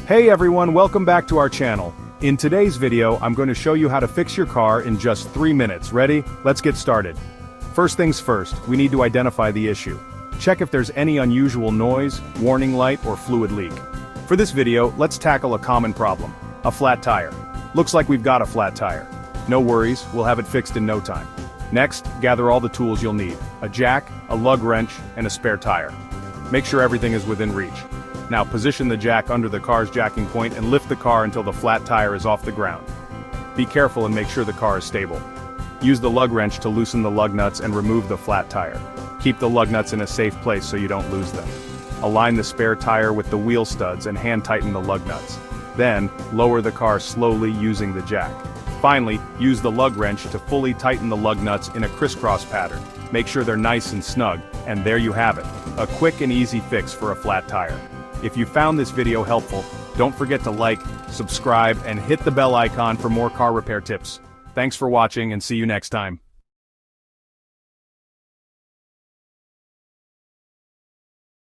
Hey everyone, welcome back to our channel. In today's video, I'm going to show you how to fix your car in just 3 minutes. Ready? Let's get started. First things first, we need to identify the issue. Check if there's any unusual noise, warning light, or fluid leak. For this video, let's tackle a common problem, a flat tire. Looks like we've got a flat tire. No worries, we'll have it fixed in no time. Next, gather all the tools you'll need, a jack, a lug wrench, and a spare tire. Make sure everything is within reach. Now position the jack under the car's jacking point and lift the car until the flat tire is off the ground. Be careful and make sure the car is stable. Use the lug wrench to loosen the lug nuts and remove the flat tire. Keep the lug nuts in a safe place so you don't lose them. Align the spare tire with the wheel studs and hand tighten the lug nuts. Then, lower the car slowly using the jack. Finally, use the lug wrench to fully tighten the lug nuts in a crisscross pattern. Make sure they're nice and snug, and there you have it. A quick and easy fix for a flat tire. If you found this video helpful, don't forget to like, subscribe, and hit the bell icon for more car repair tips. Thanks for watching and see you next time.